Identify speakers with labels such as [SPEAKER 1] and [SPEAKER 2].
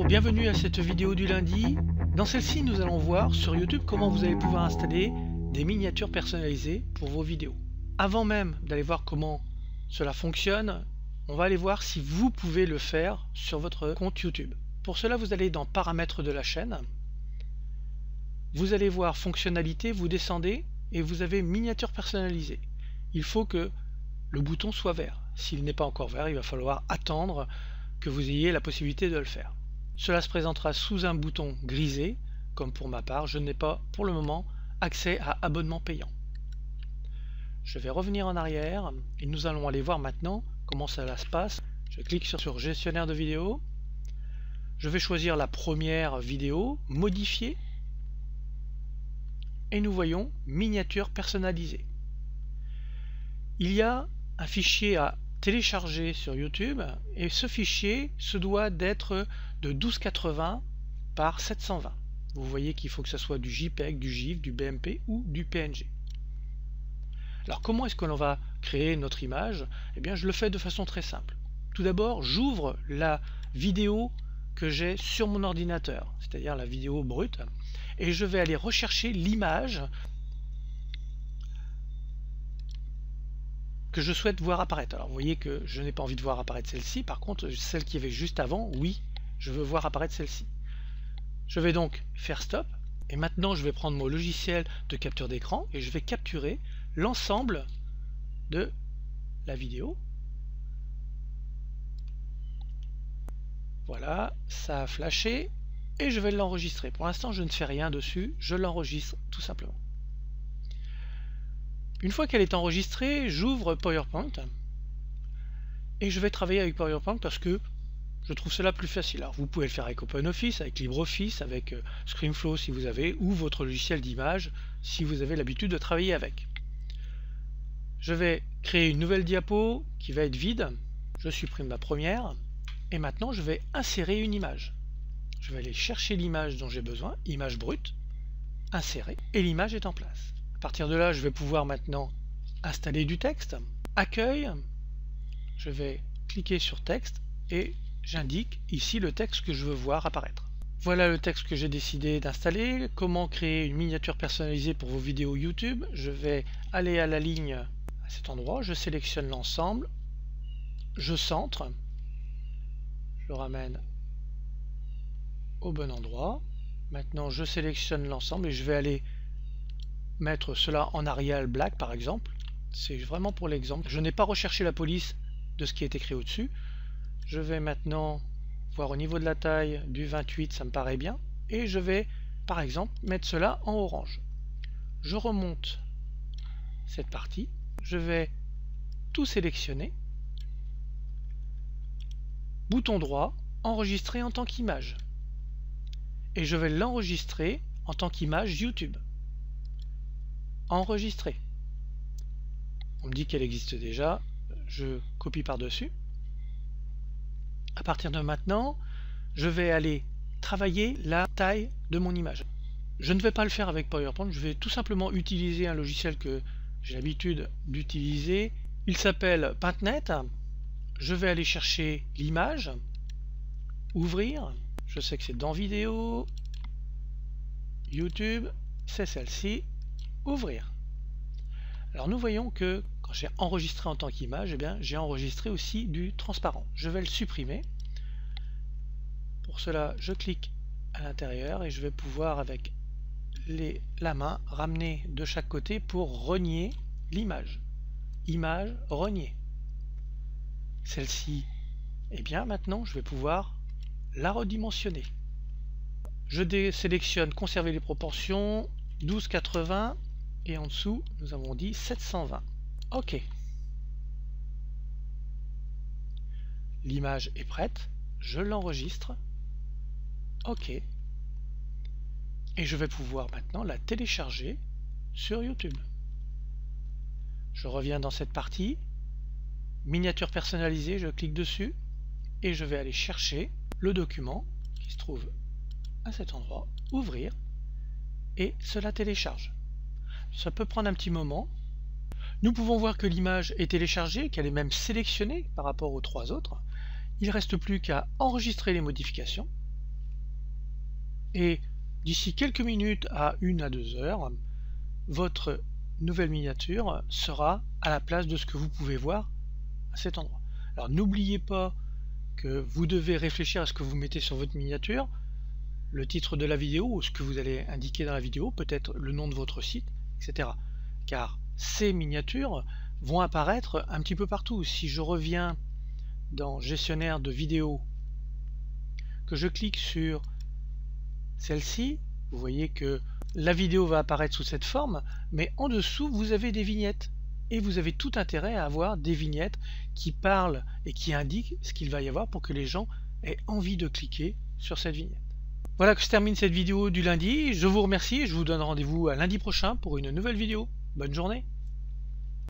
[SPEAKER 1] Bienvenue à cette vidéo du lundi. Dans celle-ci, nous allons voir sur YouTube comment vous allez pouvoir installer des miniatures personnalisées pour vos vidéos. Avant même d'aller voir comment cela fonctionne, on va aller voir si vous pouvez le faire sur votre compte YouTube. Pour cela, vous allez dans Paramètres de la chaîne. Vous allez voir Fonctionnalités, vous descendez et vous avez Miniature personnalisée. Il faut que le bouton soit vert. S'il n'est pas encore vert, il va falloir attendre que vous ayez la possibilité de le faire. Cela se présentera sous un bouton grisé, comme pour ma part. Je n'ai pas pour le moment accès à abonnement payant. Je vais revenir en arrière et nous allons aller voir maintenant comment cela se passe. Je clique sur gestionnaire de vidéos. Je vais choisir la première vidéo, modifier, et nous voyons miniature personnalisée. Il y a un fichier à télécharger sur YouTube et ce fichier se doit d'être de 1280 par 720. Vous voyez qu'il faut que ce soit du JPEG, du GIF, du BMP ou du PNG. Alors comment est-ce que l'on va créer notre image? Eh bien je le fais de façon très simple. Tout d'abord, j'ouvre la vidéo que j'ai sur mon ordinateur, c'est-à-dire la vidéo brute, et je vais aller rechercher l'image que je souhaite voir apparaître. Alors vous voyez que je n'ai pas envie de voir apparaître celle-ci, par contre celle qui avait juste avant, oui, je veux voir apparaître celle-ci. Je vais donc faire stop, et maintenant je vais prendre mon logiciel de capture d'écran et je vais capturer l'ensemble de la vidéo. Voilà, ça a flashé et je vais l'enregistrer. Pour l'instant je ne fais rien dessus, je l'enregistre tout simplement. Une fois qu'elle est enregistrée, j'ouvre PowerPoint et je vais travailler avec PowerPoint parce que je trouve cela plus facile. Alors vous pouvez le faire avec OpenOffice, avec LibreOffice, avec ScreenFlow si vous avez, ou votre logiciel d'image si vous avez l'habitude de travailler avec. Je vais créer une nouvelle diapo qui va être vide. Je supprime la première et maintenant je vais insérer une image. Je vais aller chercher l'image dont j'ai besoin, image brute, insérer, et l'image est en place. À partir de là, je vais pouvoir maintenant installer du texte. Accueil, je vais cliquer sur texte et j'indique ici le texte que je veux voir apparaître. Voilà le texte que j'ai décidé d'installer. Comment créer une miniature personnalisée pour vos vidéos YouTube? Je vais aller à la ligne à cet endroit, je sélectionne l'ensemble, je centre, je le ramène au bon endroit. Maintenant je sélectionne l'ensemble et je vais aller mettre cela en Arial Black par exemple. C'est vraiment pour l'exemple. Je n'ai pas recherché la police de ce qui est écrit au-dessus. Je vais maintenant voir au niveau de la taille du 28, ça me paraît bien. Et je vais par exemple mettre cela en orange. Je remonte cette partie. Je vais tout sélectionner. Bouton droit, enregistrer en tant qu'image. Et je vais l'enregistrer en tant qu'image YouTube. Enregistrer. On me dit qu'elle existe déjà, je copie par-dessus. À partir de maintenant, je vais aller travailler la taille de mon image. Je ne vais pas le faire avec PowerPoint, je vais tout simplement utiliser un logiciel que j'ai l'habitude d'utiliser. Il s'appelle Paintnet. Je vais aller chercher l'image, ouvrir. Je sais que c'est dans vidéo, YouTube, c'est celle-ci. Ouvrir. Alors nous voyons que quand j'ai enregistré en tant qu'image, eh bien j'ai enregistré aussi du transparent. Je vais le supprimer. Pour cela, je clique à l'intérieur et je vais pouvoir avec la main ramener de chaque côté pour renier l'image. Image, renier. Celle-ci, eh bien maintenant je vais pouvoir la redimensionner. Je désélectionne conserver les proportions, 1280. Et en dessous, nous avons dit 720. OK. L'image est prête. Je l'enregistre. OK. Et je vais pouvoir maintenant la télécharger sur YouTube. Je reviens dans cette partie. Miniature personnalisée, je clique dessus. Et je vais aller chercher le document qui se trouve à cet endroit. Ouvrir. Et cela télécharge. Ça peut prendre un petit moment. Nous pouvons voir que l'image est téléchargée, qu'elle est même sélectionnée par rapport aux trois autres. Il ne reste plus qu'à enregistrer les modifications. Et d'ici quelques minutes à 1 à 2 heures, votre nouvelle miniature sera à la place de ce que vous pouvez voir à cet endroit. Alors n'oubliez pas que vous devez réfléchir à ce que vous mettez sur votre miniature, le titre de la vidéo ou ce que vous allez indiquer dans la vidéo, peut-être le nom de votre site, etc. Car ces miniatures vont apparaître un petit peu partout. Si je reviens dans gestionnaire de vidéos, que je clique sur celle-ci, vous voyez que la vidéo va apparaître sous cette forme, mais en dessous vous avez des vignettes. Et vous avez tout intérêt à avoir des vignettes qui parlent et qui indiquent ce qu'il va y avoir pour que les gens aient envie de cliquer sur cette vignette. Voilà que se termine cette vidéo du lundi. Je vous remercie et je vous donne rendez-vous à lundi prochain pour une nouvelle vidéo. Bonne journée!